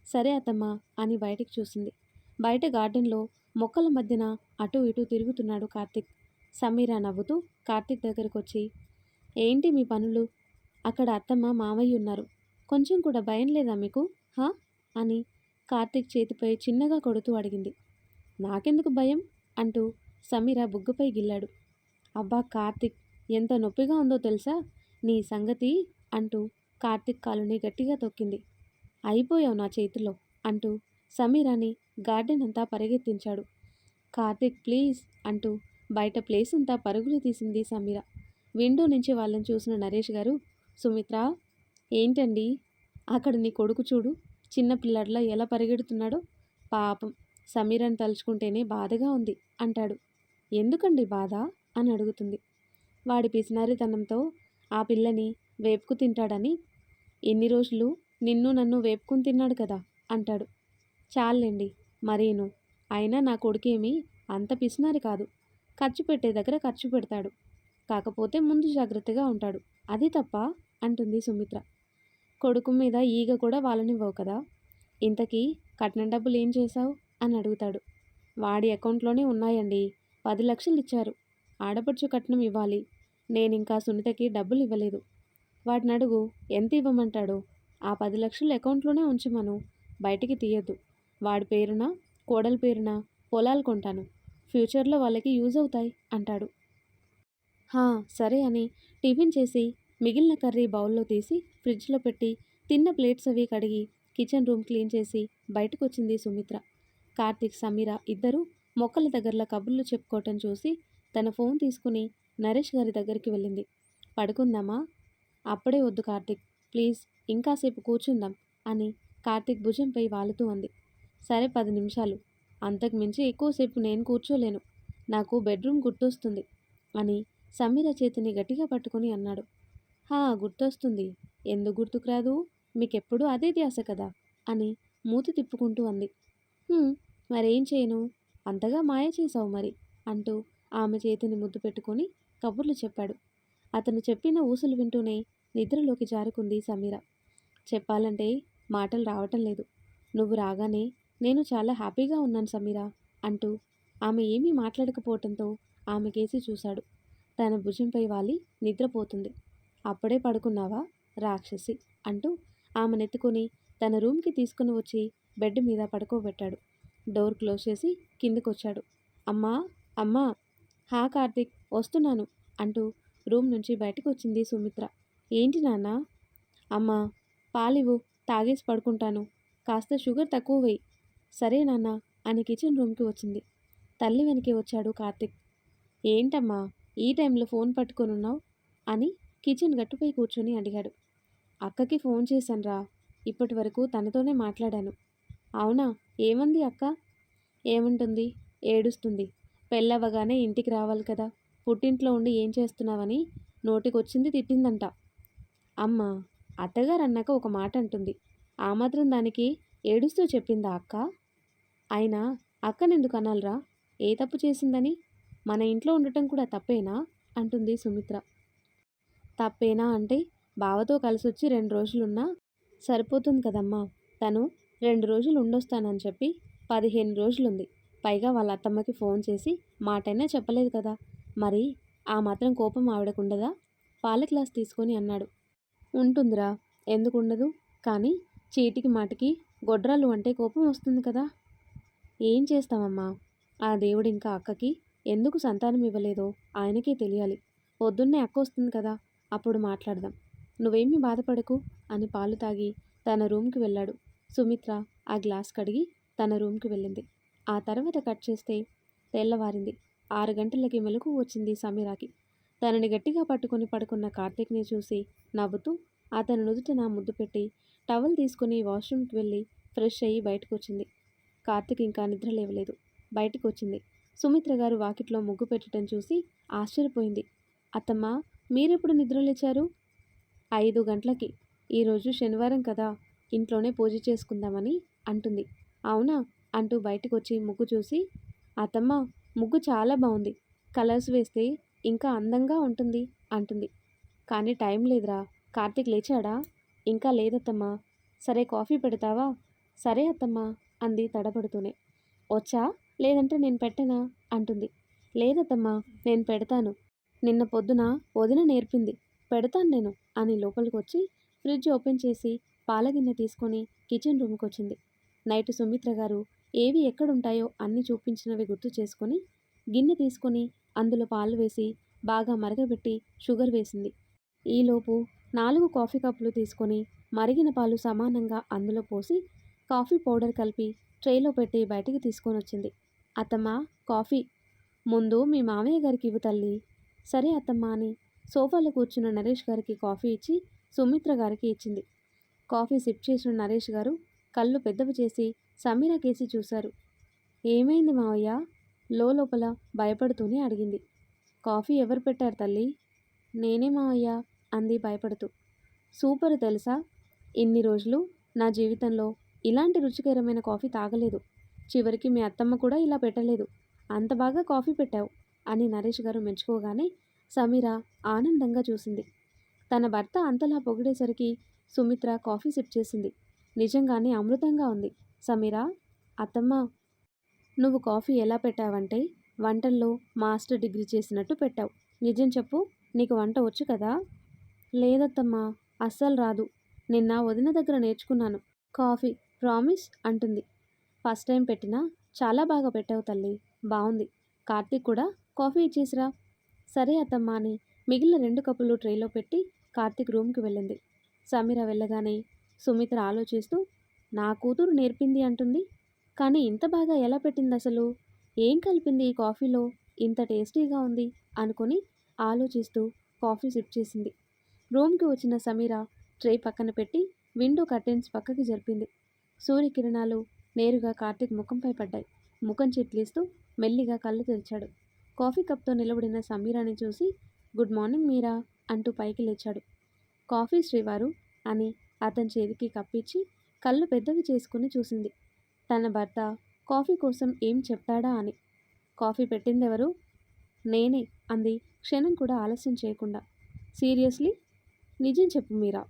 సరే అత్తమ్మా అని బయటికి చూసింది. బయట గార్డెన్లో మొక్కల మధ్యన అటు ఇటు తిరుగుతున్నాడు కార్తీక్. సమీరా నవ్వుతూ కార్తీక్ దగ్గరకు వచ్చి, ఏంటి మీ పనులు? అక్కడ అత్తమ్మ మామయ్య ఉన్నారు, కొంచెం కూడా భయం లేదా మీకు హా అని కార్తీక్ చేతిపై చిన్నగా కొడుతూ అడిగింది. నాకెందుకు భయం అంటూ సమీరా బుగ్గపై గిల్లాడు. అబ్బా కార్తీక్, ఎంత నొప్పిగా ఉందో తెలుసా నీ సంగతి అంటూ కార్తీక్ కాలుని గట్టిగా తొక్కింది. అయిపోయావు నా చేతిలో అంటూ సమీరాని గార్డెన్ అంతా పరిగెత్తించాడు. కార్తీక్ ప్లీజ్ అంటూ బయట ప్లేస్ అంతా పరుగులు తీసింది సమీర. విండో నుంచి వాళ్ళని చూసిన నరేష్ గారు, సుమిత్ర ఏంటండి అక్కడ నీ కొడుకు చూడు, చిన్న పిల్లాడిలా ఎలా పరిగెడుతున్నాడో, పాపం సమీరని తలుచుకుంటేనే బాధగా ఉంది అంటాడు. ఎందుకండి బాధ అని అడుగుతుంది. వాడి పిసినారితనంతో ఆ పిల్లని వేపుకు తింటాడని. ఎన్ని రోజులు నిన్ను నన్ను వేపుకుని తిన్నాడు కదా అంటాడు. చాలండి మరీను, అయినా నా కొడుకేమీ అంత పిసినారి కాదు, ఖర్చు పెట్టే దగ్గర ఖర్చు పెడతాడు. కాకపోతే ముందు జాగ్రత్తగా ఉంటాడు. అది తప్ప అంటుంది సుమిత్ర. కొడుకు మీద ఈగ కూడా వాళ్ళనివ్వవు కదా. ఇంతకీ కట్నం డబ్బులు ఏం చేశావు అని అడుగుతాడు. వాడి అకౌంట్లోనే ఉన్నాయండి. 10 లక్షలు ఇచ్చారు. ఆడపడుచు కట్నం ఇవ్వాలి. నేనింకా సునీతకి డబ్బులు ఇవ్వలేదు. వాడిని అడుగు ఎంత ఇవ్వమంటాడో. ఆ 10 లక్షలు అకౌంట్లోనే ఉంచమను. బయటికి తీయద్దు. వాడి పేరున కోడలి పేరున పొలాలు కొంటాను. ఫ్యూచర్లో వాళ్ళకి యూజ్ అవుతాయి అంటాడు. హా సరే అని టిఫిన్ చేసి మిగిలిన కర్రీ బౌల్లో తీసి ఫ్రిడ్జ్లో పెట్టి తిన్న ప్లేట్స్ అవి కడిగి కిచెన్ రూమ్ క్లీన్ చేసి బయటకు వచ్చింది సుమిత్ర. కార్తీక్, సమీర ఇద్దరూ మొక్కల దగ్గరలో కబుర్లు చెప్పుకోవటం చూసి తన ఫోన్ తీసుకుని నరేష్ గారి దగ్గరికి వెళ్ళింది. పడుకుందామా? అప్పుడే వద్దు కార్తీక్, ప్లీజ్ ఇంకాసేపు కూర్చుందాం అని కార్తీక్ భుజంపై వాలుతూ అంది. సరే 10 నిమిషాలు, అంతకు మించి ఎక్కువసేపు నేను కూర్చోలేను. నాకు బెడ్రూమ్ గుర్తొస్తుంది అని సమీర చేతిని గట్టిగా పట్టుకుని అన్నాడు. హా గుర్తొస్తుంది, ఎందుకు గుర్తుకు రాదు? మీకెప్పుడు అదే ధ్యాస కదా అని మూతి తిప్పుకుంటూ అంది. మరేం చేయను, అంతగా మాయ చేశావు మరి అంటూ ఆమె చేతిని ముద్దు పెట్టుకొని కబుర్లు చెప్పాడు. అతను చెప్పిన ఊసులు వింటూనే నిద్రలోకి జారుకుంది సమీర. చెప్పాలంటే మాటలు రావటం లేదు. నువ్వు రాగానే నేను చాలా హ్యాపీగా ఉన్నాను సమీర అంటూ ఆమె ఏమీ మాట్లాడకపోవటంతో ఆమెకేసి చూశాడు. తన భుజంపై వాలి నిద్రపోతుంది. అప్పుడే పడుకున్నావా రాక్షసి అంటూ ఆమెనెత్తుకొని తన రూమ్కి తీసుకుని వచ్చి బెడ్ మీద పడుకోబెట్టాడు. డోర్ క్లోజ్ చేసి కిందకొచ్చాడు. అమ్మా అమ్మా. హా కార్తీక్, వస్తున్నాను అంటూ రూమ్ నుంచి బయటకు వచ్చింది సుమిత్ర. ఏంటి నాన్న? అమ్మా పాలివ్వు, తాగేసి పడుకుంటాను. కాస్త షుగర్ తక్కువ వేయి. సరే నాన్న అని కిచెన్ రూమ్కి వచ్చింది. తల్లి వెనక్కి వచ్చాడు కార్తీక్. ఏంటమ్మా ఈ టైంలో ఫోన్ పట్టుకొనున్నావు అని కిచెన్ గట్టుపై కూర్చొని అడిగాడు. అక్కకి ఫోన్ చేశానురా, ఇప్పటి వరకు తనతోనే మాట్లాడాను. అవునా, ఏమంది అక్క? ఏముంటుంది, ఏడుస్తుంది. పెళ్ళవగానే ఇంటికి రావాలి కదా, పుట్టింట్లో ఉండి ఏం చేస్తున్నావని నోటికొచ్చింది తిట్టిందంట. అమ్మ అత్తగారు అన్నాక ఒక మాట అంటుంది, ఆ మాత్రం దానికి ఏడుస్తూ చెప్పిందా అక్క? అయినా అక్కనెందుకు అనాలరా, ఏ తప్పు చేసిందని? మన ఇంట్లో ఉండటం కూడా తప్పేనా అంటుంది సుమిత్ర. తప్పేనా అంటే బావతో కలిసొచ్చి 2 రోజులున్నా సరిపోతుంది కదమ్మా. తను 2 రోజులు ఉండొస్తానని చెప్పి 15 రోజులుంది. పైగా వాళ్ళ అత్తమ్మకి ఫోన్ చేసి మాటైనా చెప్పలేదు కదా. మరి ఆ మాత్రం కోపం ఆవిడకుండదా? పాల గ్లాస్ తీసుకొని అన్నాడు. ఉంటుందిరా, ఎందుకుండదు? కానీ చీటికి మాటికి గొడ్రాలు అంటే కోపం వస్తుంది కదా. ఏం చేస్తామమ్మా, ఆ దేవుడు ఇంకా అక్కకి ఎందుకు సంతానం ఇవ్వలేదో ఆయనకే తెలియాలి. పొద్దున్నే అక్క వస్తుంది కదా, అప్పుడు మాట్లాడదాం. నువ్వేమీ బాధపడకు అని పాలు తాగి తన రూమ్కి వెళ్ళాడు. సుమిత్ర ఆ గ్లాస్ కడిగి తన రూమ్కి వెళ్ళింది. ఆ తర్వాత కట్ చేస్తే తెల్లవారింది. 6 గంటలకి మెలకువ వచ్చింది సమీరాకి. తనని గట్టిగా పట్టుకొని పడుకున్న కార్తీక్ని చూసి నవ్వుతూ అతని నుదుటిన ముద్దు పెట్టి టవల్ తీసుకుని వాష్రూమ్కి వెళ్ళి ఫ్రెష్ అయ్యి బయటకు వచ్చింది. కార్తీక్ ఇంకా నిద్ర లేవలేదు. బయటకు వచ్చింది. సుమిత్ర గారు వాకిట్లో ముగ్గు పెట్టడం చూసి ఆశ్చర్యపోయింది. అత్తమ్మా, మీరెప్పుడు నిద్రలేచారు? 5 గంటలకి. ఈరోజు శనివారం కదా, ఇంట్లోనే పూజ చేసుకుందామని అంటుంది. అవునా అంటూ బయటకు వచ్చి ముగ్గు చూసి, అత్తమ్మ ముగ్గు చాలా బాగుంది, కలర్స్ వేస్తే ఇంకా అందంగా ఉంటుంది అంటుంది. కానీ టైం లేదురా. కార్తీక్ లేచాడా? ఇంకా లేదత్తమ్మా. సరే కాఫీ పెడతావా? సరే అత్తమ్మా అంది తడబడుతూనే. వచ్చా, లేదంటే నేను పెట్టనా అంటుంది. లేదత్తమ్మా, నేను పెడతాను. నిన్న పొద్దున వదిన నేర్పింది, పెడతాను నేను అని లోపలికి వచ్చి ఫ్రిడ్జ్ ఓపెన్ చేసి పాలగిన్నె తీసుకొని కిచెన్ రూమ్కి వచ్చింది. నైట్ సుమిత్ర గారు ఏవి ఎక్కడుంటాయో అన్నీ చూపించినవి గుర్తు చేసుకొని గిన్నె తీసుకొని అందులో పాలు వేసి బాగా మరగబెట్టి షుగర్ వేసింది. ఈలోపు 4 కాఫీ కప్పులు తీసుకొని మరిగిన పాలు సమానంగా అందులో పోసి కాఫీ పౌడర్ కలిపి ట్రేలో పెట్టి బయటికి తీసుకొని వచ్చింది. అత్తమ్మ కాఫీ. ముందు మీ మామయ్య గారికి ఇవ్వు తల్లి. సరే అత్తమ్మ అని సోఫాలో కూర్చున్న నరేష్ గారికి కాఫీ ఇచ్చి సుమిత్ర గారికి ఇచ్చింది. కాఫీ సిప్ చేసిన నరేష్ గారు కళ్ళు పెద్దవి చేసి సమీర కేసి చూశారు. ఏమైంది మావయ్య? లోపల భయపడుతూనే అడిగింది. కాఫీ ఎవరు పెట్టారు తల్లి? నేనే మావయ్య అంది భయపడుతూ. సూపర్ తెలుసా, ఇన్ని రోజులు నా జీవితంలో ఇలాంటి రుచికరమైన కాఫీ తాగలేదు. చివరికి మీ అత్తమ్మ కూడా ఇలా పెట్టలేదు. అంత బాగా కాఫీ పెట్టావు. అని నరేష్ గారు మెచ్చుకోగానే సమీర ఆనందంగా చూసింది. తన భర్త అంతలా పొగిడేసరికి సుమిత్ర కాఫీ సిప్ చేసింది. నిజంగానే అమృతంగా ఉంది. సమీరా, అత్తమ్మ, నువ్వు కాఫీ ఎలా పెట్టావంటే వంటల్లో మాస్టర్ డిగ్రీ చేసినట్టు పెట్టావు. నిజం చెప్పు, నీకు వంట వచ్చు కదా? లేదత్తమ్మా, అస్సలు రాదు. నిన్న వదిన దగ్గర నేర్చుకున్నాను కాఫీ, ప్రామిస్ అంటుంది. ఫస్ట్ టైం పెట్టినా చాలా బాగా పెట్టావు తల్లి, బాగుంది. కార్తీక్ కూడా కాఫీ ఇచ్చేసిరా. సరే అత్తమ్మా అని మిగిలిన 2 కప్పులు ట్రేలో పెట్టి కార్తీక్ రూమ్కి వెళ్ళింది. సమీర వెళ్ళగానే సుమిత్ర ఆలోచిస్తూ, నా కూతురు నేర్పింది అంటుంది, కానీ ఇంత బాగా ఎలా పెట్టింది అసలు? ఏం కలిపింది ఈ కాఫీలో ఇంత టేస్టీగా ఉంది అనుకొని ఆలోచిస్తూ కాఫీ సిప్ చేసింది. రూమ్కి వచ్చిన సమీర ట్రే పక్కన పెట్టి విండో కర్టెన్స్ పక్కకి జరిపింది. సూర్యకిరణాలు నేరుగా కార్తీక్ ముఖంపై పడ్డాయి. ముఖం చిట్లిస్తూ మెల్లిగా కళ్ళు తెరిచాడు. కాఫీ కప్తో నిలబడిన సమీరాని చూసి, గుడ్ మార్నింగ్ మీరా అంటూ పైకి లేచాడు. కాఫీ శ్రీవారు అని అతని చేతికి కప్పిచ్చి కళ్ళు పెద్దవి చేసుకుని చూసింది. తన భర్త కాఫీ కోసం ఏం చెప్తాడా అని. కాఫీ పెట్టిందెవరు? నేనే అంది క్షణం కూడా ఆలస్యం చేయకుండా. సీరియస్లీ? నిజం చెప్పు మీరా,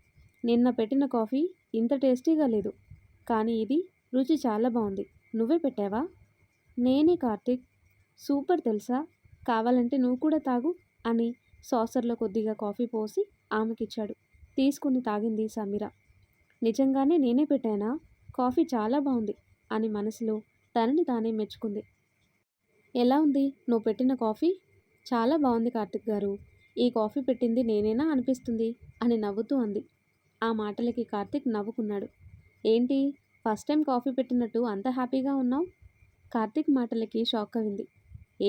నిన్న పెట్టిన కాఫీ ఇంత టేస్టీగా లేదు, కానీ ఇది రుచి చాలా బాగుంది. నువ్వే పెట్టావా? నేనే కార్తీక్. సూపర్ తెలుసా, కావాలంటే నువ్వు కూడా తాగు అని సాసర్లో కొద్దిగా కాఫీ పోసి ఆమెకిచ్చాడు. తీసుకుని తాగింది సమీర. నిజంగానే నేనే పెట్టానా? కాఫీ చాలా బాగుంది అని మనసులో తనని తానే మెచ్చుకుంది. ఎలా ఉంది నువ్వు పెట్టిన కాఫీ? చాలా బాగుంది కార్తిక్ గారు, ఈ కాఫీ పెట్టింది నేనేనా అనిపిస్తుంది అని నవ్వుతూ అంది. ఆ మాటలకి కార్తిక్ నవ్వుకున్నాడు. ఏంటి ఫస్ట్ టైం కాఫీ పెట్టినట్టు అంత హ్యాపీగా ఉన్నావు? కార్తిక్ మాటలకి షాక్ అయింది.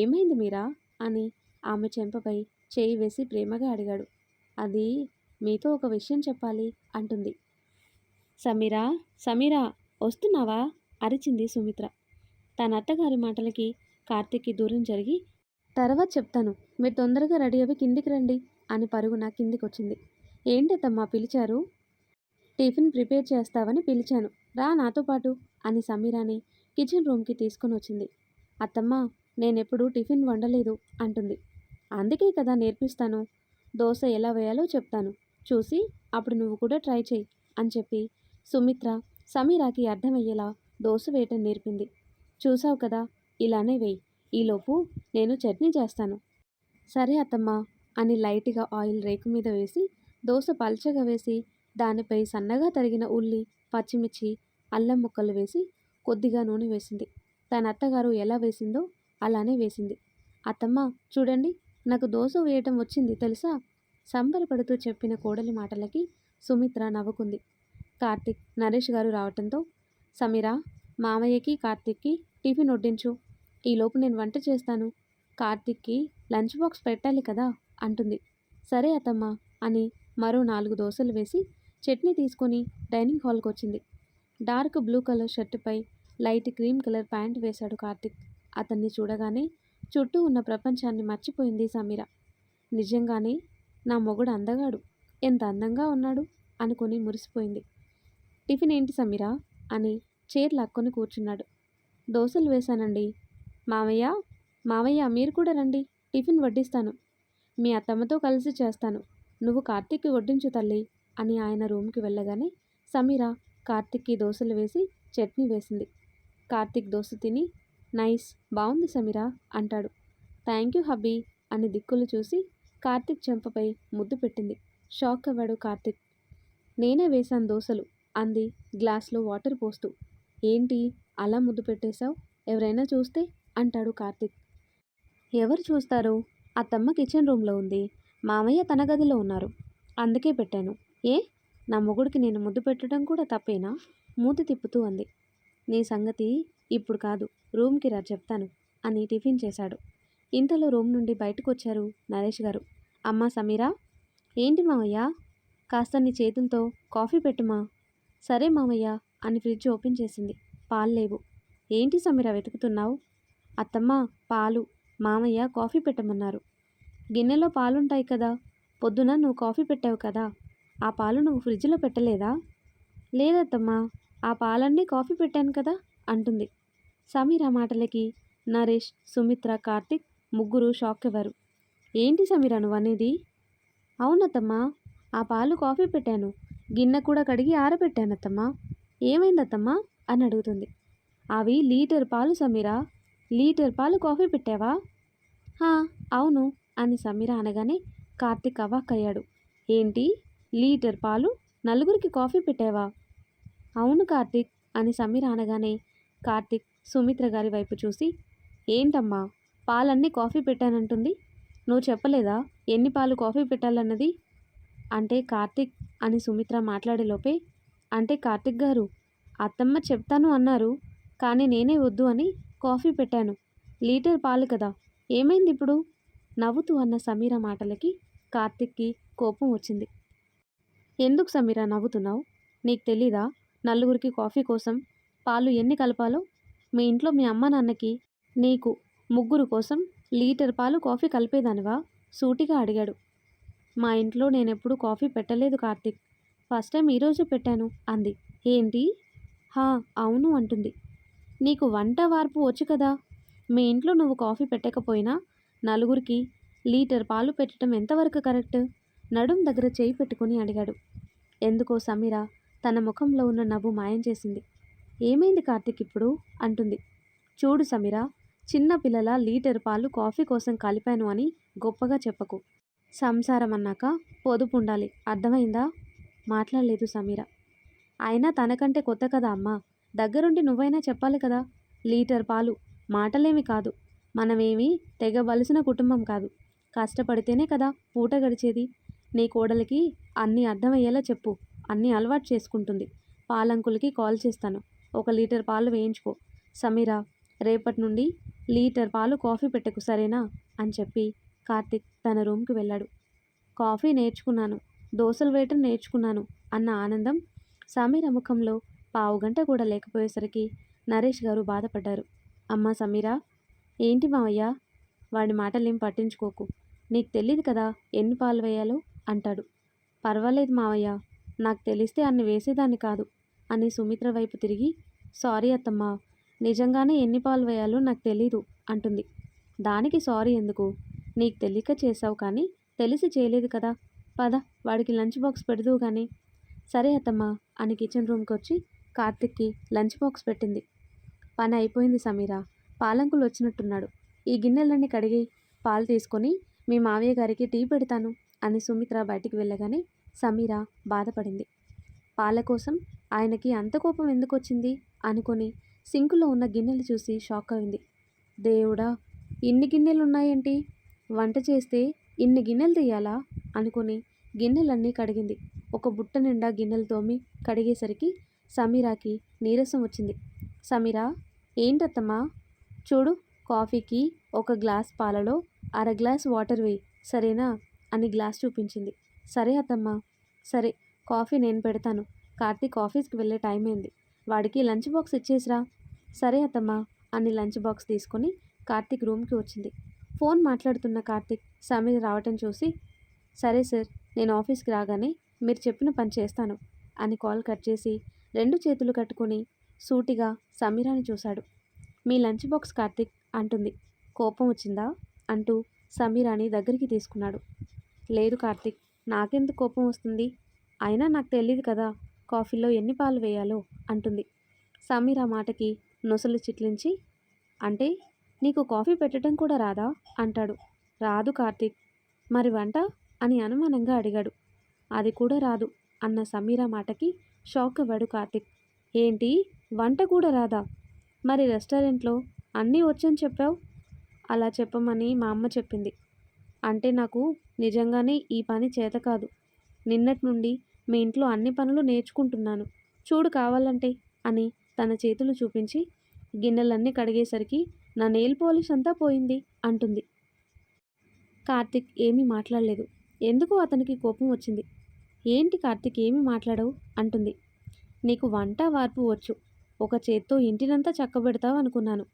ఏమైంది మీరా అని ఆమె చెంపపై చేయి వేసి ప్రేమగా అడిగాడు. అది మీతో ఒక విషయం చెప్పాలి అంటుంది. సమీరా, సమీరా, వస్తున్నావా అరిచింది సుమిత్ర. తన అత్తగారి మాటలకి కార్తిక్కి దూరం జరిగి, తర్వాత చెప్తాను, మీరు తొందరగా రెడీ అవి కిందికి రండి అని పరుగున కిందికొచ్చింది. ఏంటత్తమ్మా పిలిచారు? టిఫిన్ ప్రిపేర్ చేస్తావని పిలిచాను, రా నాతో పాటు అని సమీరాని కిచెన్ రూమ్కి తీసుకొని వచ్చింది. అత్తమ్మ, నేనెప్పుడు టిఫిన్ వండలేదు అంటుంది. అందుకే కదా నేర్పిస్తాను, దోశ ఎలా వేయాలో చెప్తాను, చూసి అప్పుడు నువ్వు కూడా ట్రై చేయి అని చెప్పి సుమిత్ర సమీరాకి అర్థమయ్యేలా దోశ వేయటం నేర్పింది. చూసావు కదా, ఇలానే వేయి, ఈలోపు నేను చట్నీ చేస్తాను. సరే అత్తమ్మా అని లైట్గా ఆయిల్ రేకు మీద వేసి దోశ పల్చగా వేసి దానిపై సన్నగా తరిగిన ఉల్లి, పచ్చిమిర్చి, అల్లం ముక్కలు వేసి కొద్దిగా నూనె వేసింది. తన అత్తగారు ఎలా వేసిందో అలానే వేసింది. అత్తమ్మ చూడండి, నాకు దోశ వేయటం వచ్చింది తెలుసా సంబరపడుతూ చెప్పిన కోడలి మాటలకి సుమిత్ర నవ్వుకుంది. కార్తిక్, నరేష్ గారు రావటంతో, సమీరా, మామయ్యకి కార్తిక్కి టిఫిన్ వడ్డించు, ఈలోపు నేను వంట చేస్తాను, కార్తిక్కి లంచ్ బాక్స్ పెట్టాలి కదా అంటుంది. సరే అత్తమ్మ అని మరో 4 దోశలు వేసి చట్నీ తీసుకొని డైనింగ్ హాల్కి వచ్చింది. డార్క్ బ్లూ కలర్ షర్టుపై లైట్ క్రీమ్ కలర్ ప్యాంట్ వేశాడు కార్తిక్. అతన్ని చూడగానే చుట్టూ ఉన్న ప్రపంచాన్ని మర్చిపోయింది సమీర. నిజంగానే నా మొగుడు అందగాడు, ఎంత అందంగా ఉన్నాడు అనుకుని మురిసిపోయింది. టిఫిన్ ఏంటి సమీరా అని చైర్ లాక్కొని కూర్చున్నాడు. దోశలు వేశానండి. మామయ్య, మామయ్య మీరు కూడా రండి, టిఫిన్ వడ్డిస్తాను, మీ అత్తమ్మతో కలిసి చేస్తాను, నువ్వు కార్తీక్కి వడ్డించు తల్లి అని ఆయన రూమ్కి వెళ్ళగానే సమీర కార్తిక్కి దోశలు వేసి చట్నీ వేసింది. కార్తిక్ దోశ తిని, నైస్, బాగుంది సమీరా అంటాడు. థ్యాంక్ యూ హబ్బీ అని దిక్కులు చూసి కార్తిక్ చెంపపై ముద్దు పెట్టింది. షాక్ అవ్వాడు కార్తిక్. నేనే వేశాను దోశలు అంది గ్లాస్లో వాటర్ పోస్తూ. ఏంటి అలా ముద్దు పెట్టేశావు, ఎవరైనా చూస్తే అంటాడు కార్తిక్. ఎవరు చూస్తారు, అత్తమ్మ కిచెన్ రూమ్లో ఉంది, మామయ్య తన గదిలో ఉన్నారు, అందుకే పెట్టాను. ఏ, నా మొగుడికి నేను ముద్దు పెట్టడం కూడా తప్పేనా? మూతి తిప్పుతూ అంది. నీ సంగతి ఇప్పుడు కాదు, రూమ్కి రా చెప్తాను అని టిఫిన్ చేశాడు. ఇంతలో రూమ్ నుండి బయటకు వచ్చారు నరేష్ గారు. అమ్మా సమీరా. ఏంటి మామయ్య, కాస్త నీ చేతులతో కాఫీ పెట్టుమా. సరే మామయ్య అని ఫ్రిడ్జ్ ఓపెన్ చేసింది. పాలు లేవు. ఏంటి సమీరా వెతుకుతున్నావు? అత్తమ్మ, పాలు, మామయ్య కాఫీ పెట్టమన్నారు. గిన్నెలో పాలుంటాయి కదా, పొద్దున నువ్వు కాఫీ పెట్టావు కదా, ఆ పాలు నువ్వు ఫ్రిడ్జ్లో పెట్టలేదా? లేదత్తమ్మా, ఆ పాలన్నీ కాఫీ పెట్టాను కదా అంటుంది. సమీర మాటలకి నరేష్, సుమిత్ర, కార్తిక్ ముగ్గురు షాక్ అవ్వారు. ఏంటి సమీర నువ్వనేది? అవునత్తమ్మా, ఆ పాలు కాఫీ పెట్టాను, గిన్నె కూడా కడిగి ఆరబెట్టానత్తమ్మా. ఏమైందత్తమ్మా అని అడుగుతుంది. అవి లీటర్ పాలు సమీర, లీటర్ పాలు కాఫీ పెట్టావా? హా, అవును అని సమీర అనగానే కార్తీక్ అవాక్కయ్యాడు. ఏంటి, లీటర్ పాలు నలుగురికి కాఫీ పెట్టావా? అవును కార్తీక్ అని సమీర అనగానే కార్తీక్ సుమిత్ర గారి వైపు చూసి, ఏంటమ్మా పాలన్నీ కాఫీ పెట్టానంటుంది, నువ్వు చెప్పలేదా ఎన్ని పాలు కాఫీ పెట్టాలన్నది? అంటే కార్తీక్ అని సుమిత్ర మాట్లాడేలోపే, అంటే కార్తీక్ గారు, అత్తమ్మ చెప్తాను అన్నారు, కానీ నేనే వద్దు అని కాఫీ పెట్టాను, లీటర్ పాలు కదా, ఏమైంది ఇప్పుడు? నవ్వుతూ అన్న సమీర మాటలకి కార్తీక్కి కోపం వచ్చింది. ఎందుకు సమీర నవ్వుతున్నావు? నీకు తెలీదా నలుగురికి కాఫీ కోసం పాలు ఎన్ని కలపాలో? మీ ఇంట్లో మీ అమ్మ నాన్నకి, నీకు ముగ్గురు కోసం లీటర్ పాలు కాఫీ కలిపేదానివా? సూటిగా అడిగాడు. మా ఇంట్లో నేనెప్పుడు కాఫీ పెట్టలేదు కార్తీక్, ఫస్ట్ టైం ఈరోజే పెట్టాను అంది. ఏంటి? హా, అవును అంటుంది. నీకు వంట వార్పు వచ్చు కదా, మీ ఇంట్లో నువ్వు కాఫీ పెట్టకపోయినా నలుగురికి లీటర్ పాలు పెట్టడం ఎంతవరకు కరెక్ట్? నడుం దగ్గర చేయి పెట్టుకుని అడిగాడు. ఎందుకో సమీర తన ముఖంలో ఉన్న నవ్వు మాయం చేసింది. ఏమైంది కార్తీక్ ఇప్పుడు అంటుంది. చూడు సమీర, చిన్న పిల్లల లీటర్ పాలు కాఫీ కోసం కలిపాను అని గొప్పగా చెప్పకు. సంసారం అన్నాక పొదుపు ఉండాలి, అర్థమైందా? మాట్లాడలేదు సమీర. అయినా తనకంటే కొత్త కదా అమ్మా, దగ్గరుండి నువ్వైనా చెప్పాలి కదా. లీటర్ పాలు మాటలేమి కాదు, మనమేమీ తెగవలసిన కుటుంబం కాదు, కష్టపడితేనే కదా పూట గడిచేది. నీ కోడలికి అన్నీ అర్థమయ్యేలా చెప్పు, అన్నీ అలవాటు చేసుకుంటుంది. పాలంకులకి కాల్ చేస్తాను, 1 లీటర్ పాలు వేయించుకో. సమీర, రేపటి నుండి లీటర్ పాలు కాఫీ పెట్టకు సరేనా అని చెప్పి కార్తీక్ తన రూమ్కి వెళ్ళాడు. కాఫీ నేర్చుకున్నాను, దోశలు వేయటం నేర్చుకున్నాను అన్న ఆనందం సమీర ముఖంలో పావుగంట కూడా లేకపోయేసరికి నరేష్ గారు బాధపడ్డారు. అమ్మా సమీర, ఏంటి మావయ్య, వాడి మాటలేం పట్టించుకోకు, నీకు తెలీదు కదా ఎన్ని పాలు వేయాలో అంటాడు. పర్వాలేదు మావయ్య, నాకు తెలిస్తే అన్ని వేసేదాన్ని కాదు అని సుమిత్ర వైపు తిరిగి, సారీ అత్తమ్మా, నిజంగానే ఎన్ని పాలు వేయాలో నాకు తెలీదు అంటుంది. దానికి సారీ ఎందుకు, నీకు తెలియక చేసావు కానీ తెలిసి చేయలేదు కదా, పద వాడికి లంచ్ బాక్స్ పెడదువు కానీ. సరే అత్తమ్మా అని కిచెన్ రూమ్కి వచ్చి కార్తిక్కి లంచ్ బాక్స్ పెట్టింది. పని అయిపోయింది సమీర, పాలంకులు వచ్చినట్టున్నాడు, ఈ గిన్నెలన్నీ కడిగి పాలు తీసుకొని మీ మావయ్య గారికి టీ పెడతాను అని సుమిత్ర బయటికి వెళ్ళగానే సమీర బాధపడింది. పాల కోసం ఆయనకి అంత కోపం ఎందుకు వచ్చింది అనుకొని సింకులో ఉన్న గిన్నెలు చూసి షాక్ అయింది. దేవుడా, ఇన్ని గిన్నెలు ఉన్నాయేంటి, వంట చేస్తే ఇన్ని గిన్నెలు తీయాలా అనుకుని గిన్నెలన్నీ కడిగింది. ఒక బుట్ట నిండా గిన్నెలు తోమి కడిగేసరికి సమీరాకి నీరసం వచ్చింది. సమీరా, ఏంటత్తమ్మా, చూడు, కాఫీకి 1 గ్లాస్ పాలలో 1/2 గ్లాస్ వాటర్ వేయి సరేనా అని గ్లాస్ చూపించింది. సరే అత్తమ్మా. సరే, కాఫీ నేను పెడతాను, కార్తీక్ ఆఫీస్కి వెళ్ళే టైం అయింది, వాడికి లంచ్ బాక్స్ ఇచ్చేసిరా. సరే అత్తమ్మా అని లంచ్ బాక్స్ తీసుకొని కార్తీక్ రూమ్కి వచ్చింది. ఫోన్ మాట్లాడుతున్న కార్తీక్ సమీర రావటం చూసి, సరే సార్, నేను ఆఫీస్కి రాగానే మీరు చెప్పిన పని చేస్తాను అని కాల్ కట్ చేసి 2 చేతులు కట్టుకొని సూటిగా సమీరాని చూశాడు. మీ లంచ్ బాక్స్ కార్తీక్ అంటుంది. కోపం వచ్చిందా అంటూ సమీరాని దగ్గరికి తీసుకున్నాడు. లేదు కార్తీక్, నాకెందుకు కోపం వస్తుంది, అయినా నాకు తెలియదు కదా కాఫీలో ఎన్ని పాలు వేయాలో అంటుంది. సమీరా మాటకి నొసలు చిట్లించి, అంటే నీకు కాఫీ పెట్టడం కూడా రాదా అంటాడు. రాదు కార్తీక్. మరి వంట అని అనుమానంగా అడిగాడు. అది కూడా రాదు అన్న సమీరా మాటకి షాక్ అవ్వాడు కార్తీక్. ఏంటి, వంట కూడా రాదా? మరి రెస్టారెంట్లో అన్నీ వచ్చని చెప్పావు. అలా చెప్పమని మా అమ్మ చెప్పింది. అంటే నాకు నిజంగానే ఈ పని చేత కాదు, నిన్నటి నుండి మీ ఇంట్లో అన్ని పనులు నేర్చుకుంటున్నాను, చూడు కావాలంటే అని తన చేతులు చూపించి గిన్నెలన్నీ కడిగేసరికి నా నెయిల్ పాలిష్ అంతా పోయింది అంటుంది. కార్తీక్ ఏమీ మాట్లాడలేదు. ఎందుకో అతనికి కోపం వచ్చింది. ఏంటి కార్తీక్ ఏమీ మాట్లాడవు అంటుంది. నీకు వంట వార్పు వచ్చు, ఒక చేత్తో ఇంటినంతా చక్కబెడతావు అనుకున్నాను,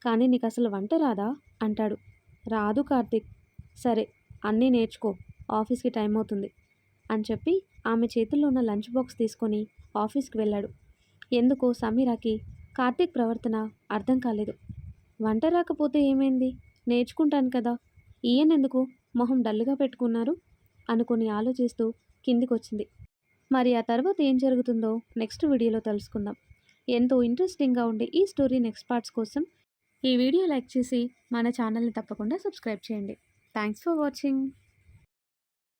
కానీ నీకు అసలు వంట రాదా అంటాడు. రాదు కార్తీక్. సరే, అన్నీ నేర్చుకో, ఆఫీస్కి టైం అవుతుంది అని చెప్పి ఆమె చేతుల్లో ఉన్న లంచ్ బాక్స్ తీసుకొని ఆఫీస్కి వెళ్ళాడు. ఎందుకో సమీరాకి కార్తీక్ ప్రవర్తన అర్థం కాలేదు. వంట రాకపోతే ఏమైంది, నేర్చుకుంటాను కదా, ఈయనెందుకు మొహం డల్లుగా పెట్టుకున్నారు అనుకుని ఆలోచిస్తూ కిందికొచ్చింది. మరి ఆ తర్వాత ఏం జరుగుతుందో నెక్స్ట్ వీడియోలో తెలుసుకుందాం. ఎంతో ఇంట్రెస్టింగ్గా ఉండే ఈ స్టోరీ నెక్స్ట్ పార్ట్స్ కోసం ఈ వీడియో లైక్ చేసి మన ఛానల్ని తప్పకుండా సబ్స్క్రైబ్ చేయండి. Thanks for watching.